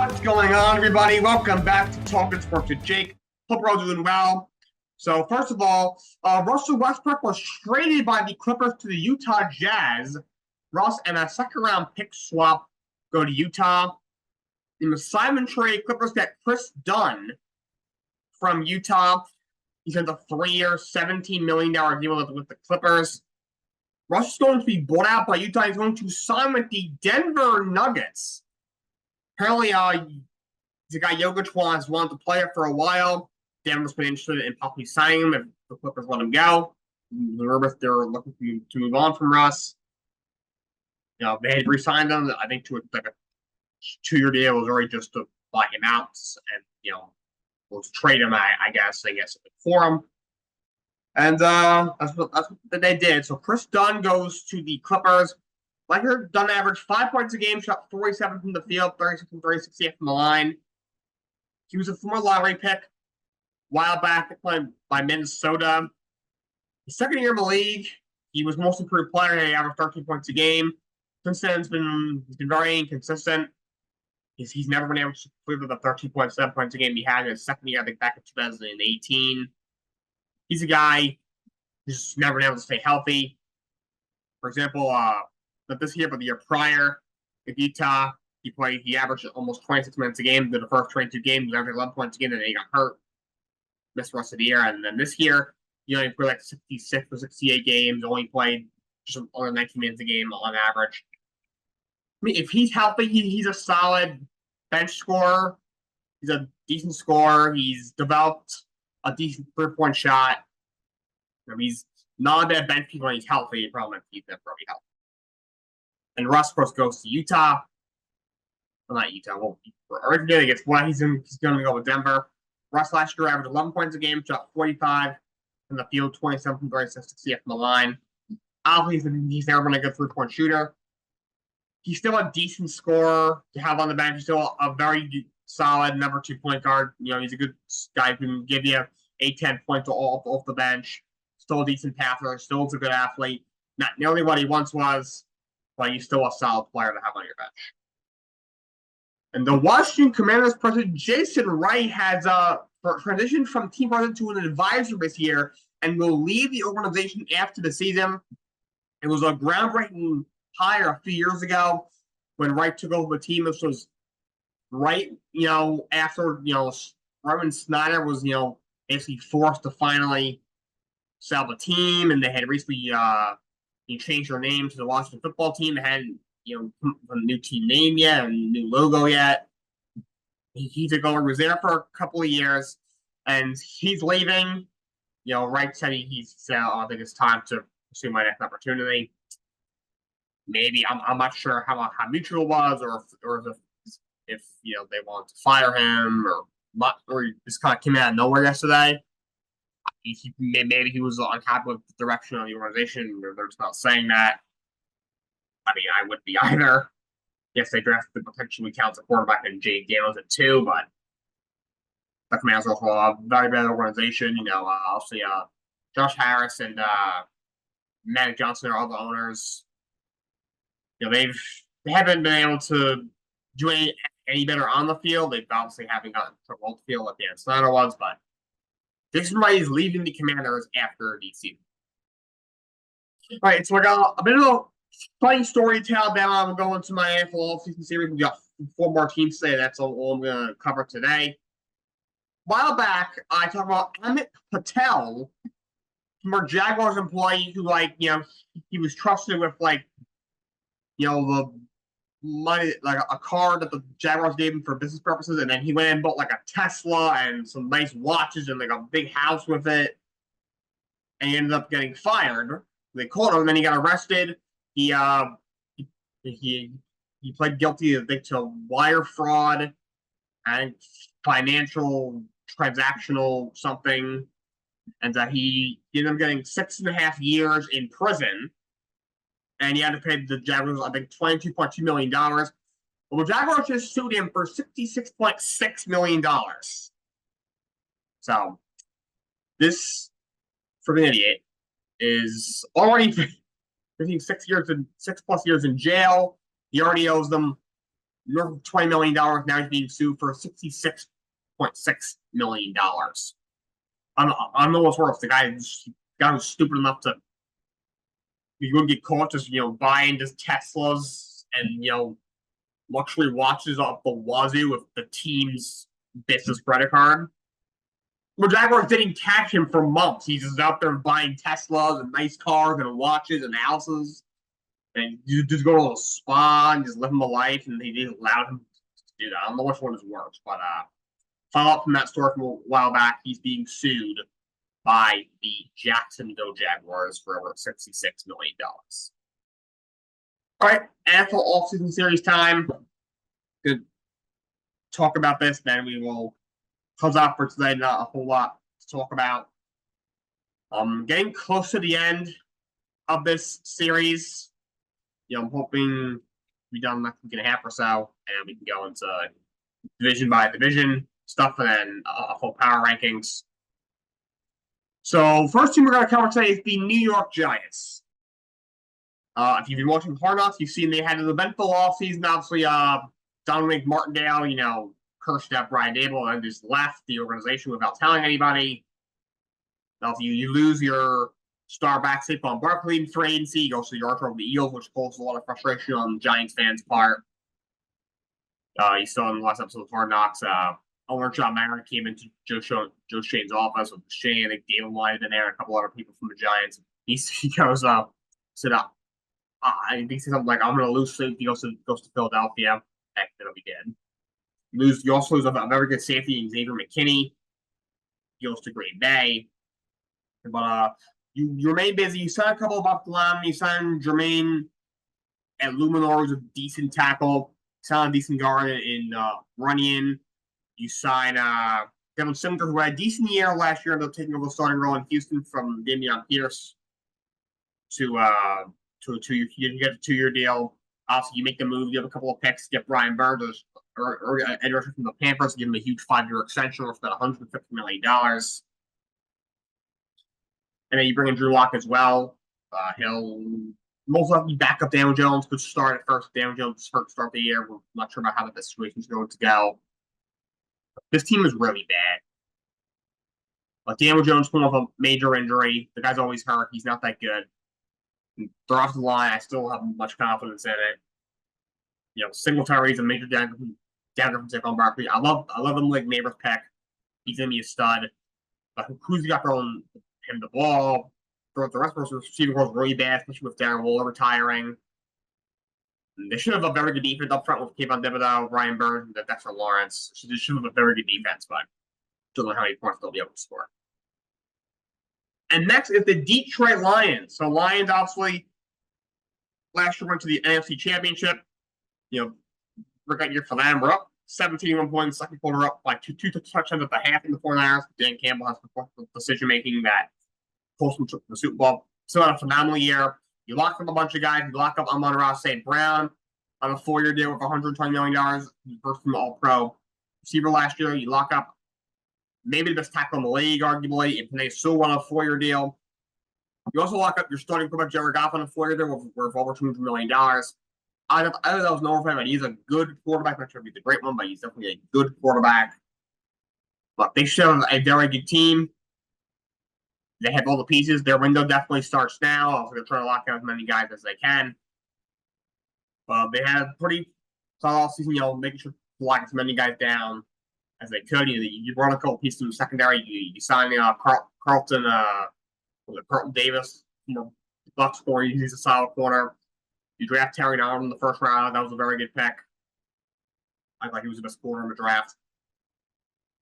What's going on, everybody? Welcome back to Talkin Sports with Jake. Hope we're all doing well. So, first of all, Russell Westbrook was traded by the Clippers to the Utah Jazz. Russ and a second-round pick swap go to Utah. In the Simon trade, Clippers get Chris Dunn from Utah. He's in the 3-year, $17 million deal with the Clippers. Russ is going to be bought out by Utah. He's going to sign with the Denver Nuggets. Apparently, the guy Jokic wanted to play it for a while. Denver's been interested in possibly signing him if the Clippers let him go. They're looking to move on from Russ. They had re-signed him. I think to a 2-year deal was already just to buy him out and we'll trade him. I guess for him. And that's what they did. So Chris Dunn goes to the Clippers. Like her, Dunn averaged 5 points a game, shot 47 from the field, 36 from 36 from the line. He was a former lottery pick a while back by Minnesota. His second year in the league, he was most improved player. He averaged 13 points a game. Since then, he's been very inconsistent. He's never been able to complete the 13.7 points a game he had in his second year, I think back in 2018. He's a guy who's just never been able to stay healthy. For example, not this year, but the year prior, with Utah, he averaged almost 26 minutes a game. The first 22 games, he averaged 11 points a game, and then he got hurt. Missed the rest of the year. And then this year, he only played like 66 or 68 games, only played just under 19 minutes a game on average. I mean, if he's healthy, he's a solid bench scorer. He's a decent scorer. He's developed a decent 3-point shot. He's not a bad bench piece when he's healthy. Probably he's never really healthy. And Russ, of course, goes to Utah. Well, not Utah. Well, originally he's going to go with Denver. Russ last year averaged 11 points a game, shot 45 from the field, 27 from 36, 60 from the line. Obviously, he's never been a good 3-point shooter. He's still a decent scorer to have on the bench. He's still a very solid number 2 point guard. He's a good guy who can give you 8-10 points off the bench. Still a decent passer. Still a good athlete. Not nearly what he once was, but he's still a solid player to have on your bench. And the Washington Commanders president, Jason Wright, has transitioned from team president to an advisor this year and will leave the organization after the season. It was a groundbreaking hire a few years ago when Wright took over the team. This was right, after, Roman Snyder was, basically forced to finally sell the team, and they had recently changed their name to the Washington football team. They hadn't, a new team name yet, and a new logo yet. He took over, was there for a couple of years, and he's leaving. Wright said I think it's time to pursue my next opportunity. Maybe I'm not sure how mutual it was, or if they want to fire him, or he just kind of came out of nowhere yesterday. Maybe he was unhappy with the direction of the organization, or they're just not saying that. I mean, I wouldn't be either. Yes, they drafted the potentially talented quarterback in Jay Daniels at 2, but the Commanders are also a very bad organization. Obviously, Josh Harris and Magic Johnson are all the owners. They haven't been able to do any better on the field. They obviously haven't gotten trouble off the field like Dan Snyder was, but Jason Wright is leaving the Commanders after the season. All right, so I got a bit of a funny story to tell. Then I'm going to my NFL Offseason series. We got 4 more teams today. That's all I'm going to cover today. A while back, I talked about Emmett Patel, former Jaguars employee who, he was trusted with, the money, like a car that the Jaguars gave him for business purposes, and then he went and bought a Tesla and some nice watches and a big house with it, and he ended up getting fired. They caught him, and then he got arrested. He pled guilty, I think, to wire fraud and financial transactional something, and he ended up getting 6.5 years in prison. And he had to pay the Jaguars, I think, $22.2 million. Well, the Jaguars just sued him for $66.6 million. So, this, for an idiot, is already 6+ years in jail. He already owes them north of $20 million. Now he's being sued for $66.6 million. I don't know what's worse. The guy was stupid enough to you wouldn't get caught just buying just Teslas and luxury watches off the wazoo with the team's business credit card. The Jaguars didn't catch him for months. He's just out there buying Teslas and nice cars and watches and houses. And you just go to a spa and just live him a life, and they didn't allow him to do that. I don't know which one is worse, but follow up from that story from a while back, he's being sued by the Jacksonville Jaguars for over $66 million. All right, NFL offseason series time. Good talk about this, then we will close out for today. Not a whole lot to talk about. Getting close to the end of this series. I'm hoping to be done in a week and a half or so, and we can go into division by division stuff and then a full power rankings. So, first team we're going to cover today is the New York Giants. If you've been watching Hard Knocks, you've seen they had an eventful offseason. Obviously, Dominic Martindale, cursed out Brian Dable and just left the organization without telling anybody. Now, if you lose your star back Saquon Barkley in free agency, goes to the Archer of the Eagles, which caused a lot of frustration on Giants fans' part. You saw in the last episode of Hard Knocks, owner John Mara came into Joe Shane's office with Shane. I think Dale might have been there, a couple other people from the Giants. He goes, said, I think he said something like, I'm going to lose sleep. He goes to Philadelphia. Heck, that'll be dead. You also lose a very good safety in Xavier McKinney. He goes to Green Bay. But you remain busy. You signed a couple of off the line. You signed Jermaine at Luminor, who's a decent tackle. You signed a decent guard in Runyon. You signed Devin Simker, who had a decent year last year, ended up taking over the starting role in Houston from Damian Pierce to a 2-year deal. Also, you make the move. You have a couple of picks. Get Brian Burns or Ed Rusher from the Panthers. Give him a huge 5-year extension worth about $150 million. And then you bring in Drew Lock as well. He'll most likely back up Daniel Jones. Could start at first. Daniel Jones hurt to start the year. We're not sure about how the situation is going to go. This team is really bad. But Daniel Jones coming off a major injury. The guy's always hurt. He's not that good. They're off the line. I still have much confidence in it. Singletary's a major dagger from Saquon Barkley. I love him like neighbor's pick. He's gonna be a stud. But who's got throwing him the ball? The rest of the receiving was really bad, especially with Darren Waller retiring. And they should have a very good defense up front with Kayvon Thibodeau, Brian Burns, and Dexter Lawrence. They should have a very good defense, but don't know how many points they'll be able to score. And next is the Detroit Lions. So Lions, obviously, last year went to the NFC Championship. Great year for them. We're up 17-1 points. Second quarter up by two touchdowns at the half in the 49ers. Dan Campbell has the decision-making that pulls them to the Super Bowl. Still had a phenomenal year. You lock up a bunch of guys. You lock up Amon-Ra St. Brown on a 4-year deal with $120 million. First from All-Pro receiver last year. You lock up maybe the best tackle in the league, arguably, and Penei Sewell on a 4-year deal. You also lock up your starting quarterback, Jared Goff, on a 4-year deal worth over $200 million. I thought that was an overpay, but he's a good quarterback. Not sure if he's a great one, but he's definitely a good quarterback. But they show a very good team. They have all the pieces. Their window definitely starts now. Also, they're trying to lock out as many guys as they can. They had pretty solid offseason, making sure to lock as many guys down as they could. You brought a couple pieces in the secondary. You signed Carlton Davis from the Bucks corner. He's a solid corner. You draft Terry Donald in the first round. That was a very good pick. I thought he was the best corner in the draft.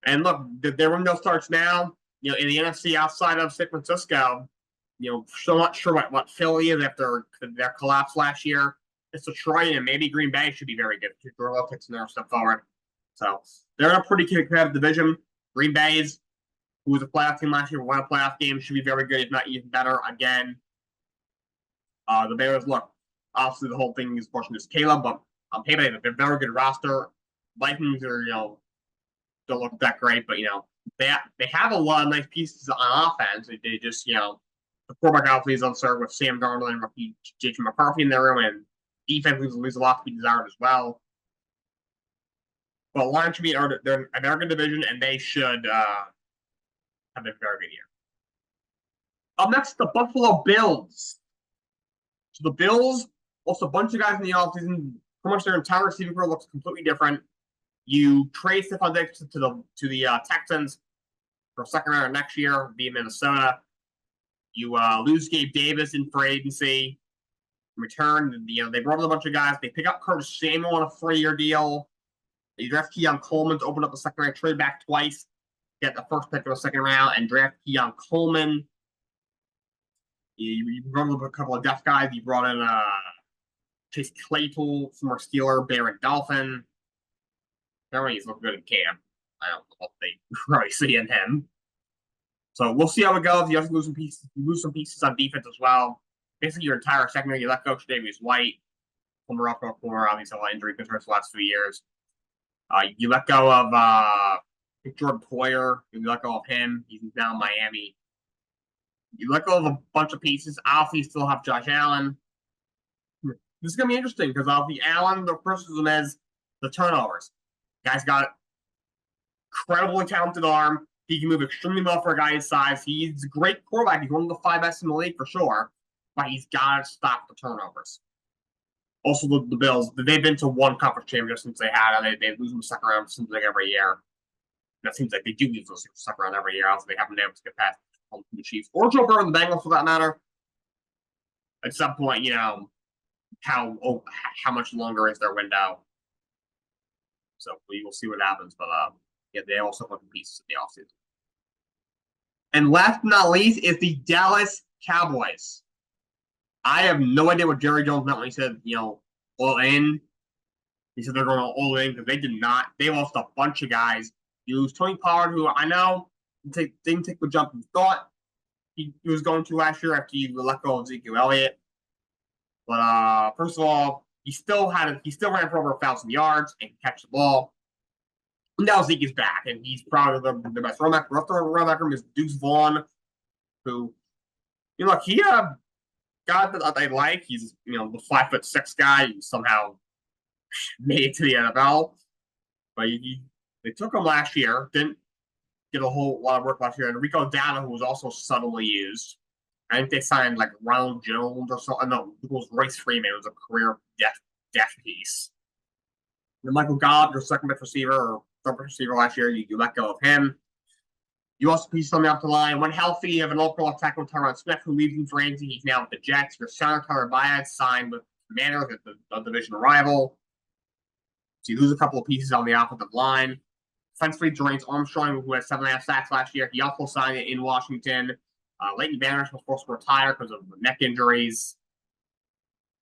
And look, their window starts now. In the NFC outside of San Francisco, still not sure what Philly is after their collapse last year. It's Detroit and maybe Green Bay should be very good. Jordan takes another step forward. So they're in a pretty competitive division. Green Bay's, who was a playoff team last year, won a playoff game, should be very good, if not even better again. The Bears, look, obviously the whole thing is pushing this Caleb, but on paper they're a very good roster. Vikings are, don't look that great, but they have a lot of nice pieces on offense. They just, the quarterback obviously is uncertain with Sam Darnold and rookie J.J. McCarthy in their room, and defense leaves a lot to be desired as well. But Lions should be they're American division, and they should have a very good year. Up next, the Buffalo Bills. So the Bills lost a bunch of guys in the offseason. Pretty much their entire receiving core looks completely different. You trade Stephon Diggs to the Texans for a second round next year via Minnesota. You lose Gabe Davis in free agency. In return, they brought in a bunch of guys. They pick up Curtis Samuel on a 3-year deal. They draft Keon Coleman to open up the second round, trade back twice, get the first pick of the second round, and draft Keon Coleman. You brought in a couple of depth guys. You brought in Chase Claypool, former Steeler, Barrett Dolphin. Apparently he's looking good in camp. I don't know what they probably see in him. So we'll see how it goes. You have to lose some pieces on defense as well. Basically, your entire secondary, you let go Davis White, former upper corner, obviously a lot of injury concerns the last few years. You let go of Jordan Poyer. You let go of him. He's now in Miami. You let go of a bunch of pieces. Obviously, you still have Josh Allen. This is going to be interesting because obviously Allen, the criticism is the turnovers. Guy's got incredibly talented arm. He can move extremely well for a guy his size. He's a great quarterback. He's one of the 5 best in the league for sure. But he's got to stop the turnovers. Also, the Bills, they've been to one conference championship since they had it. They lose in the second round, seems like every year. That seems like they do lose the second round every year. Also, they haven't been able to get past the Chiefs or Joe Burrow and the Bengals for that matter. At some point, how much longer is their window? So we will see what happens. But they also have pieces in the offseason. And last but not least is the Dallas Cowboys. I have no idea what Jerry Jones meant when he said, all in. He said they're going all in because they did not. They lost a bunch of guys. You lose Tony Pollard, who I know didn't take the jump you thought he was going to last year after you let go of Ezekiel Elliott. But first of all, he still ran for over 1,000 yards and catch the ball. And now Zeke is back, and he's probably the best running back. The rest of the running back room is Deuce Vaughn, who, he guy that I like. He's the 5'6" guy who somehow made it to the NFL. But they took him last year, didn't get a whole lot of work last year. And Rico Dowdle, who was also subtly used. I think they signed like Ronald Jones or something. No, it was Royce Freeman. It was a career death piece. And Michael Gallup, your second best receiver or third best receiver last year, you let go of him. You also piece something off the line. When healthy, you have an all-pro tackle, Tyron Smith, who leaves in free agency. He's now with the Jets. Your center, Tyler Baez, signed with Commanders at the division rival. So you lose a couple of pieces on the offensive line. Defensively, James Armstrong, who had 7.5 sacks last year, he also signed it in Washington. Leighton Vander was forced to retire because of neck injuries.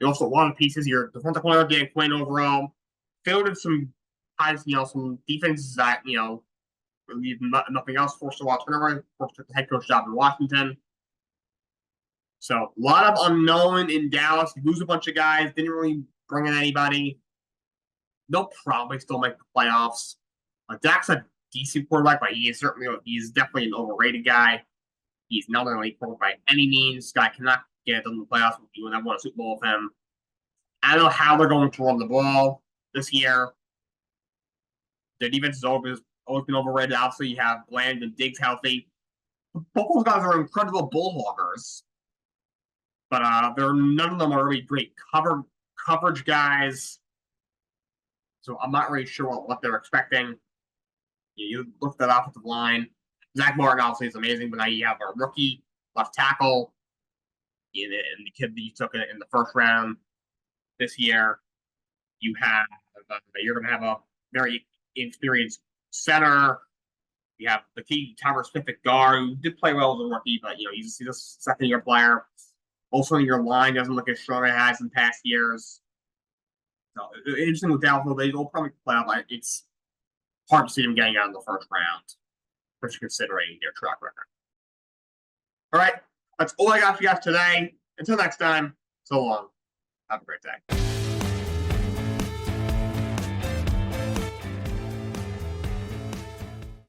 You also lost pieces. Your defensive player, Dan Quinn, overall fielded some some defenses that leave nothing else. Forced a lot of turnover. Forced the head coach job in Washington. So a lot of unknown in Dallas. You lose a bunch of guys. Didn't really bring in anybody. They'll probably still make the playoffs. Dak's a decent quarterback, but he's definitely an overrated guy. He's not an elite quarterback by any means. This guy cannot get it in the playoffs. You would never won a Super Bowl with him. I don't know how they're going to run the ball this year. Their defense has always been overrated. Obviously, you have Bland and Diggs healthy. Both those guys are incredible ball hoggers. But none of them are really great coverage guys. So I'm not really sure what they're expecting. You look at that offensive line. Zach Martin obviously is amazing, but now you have a rookie left tackle and the kid that you took in the first round this year. You're going to have a very inexperienced center. You have the key Thomas Smith at guard, who did play well as a rookie, but he's a second-year player. Also, your line doesn't look as strong as it has in past years. So interesting with Dallas, they will probably play out. It's hard to see them getting out in the first round, especially considering their track record. All right, that's all I got for you guys today. Until next time, so long. Have a great day.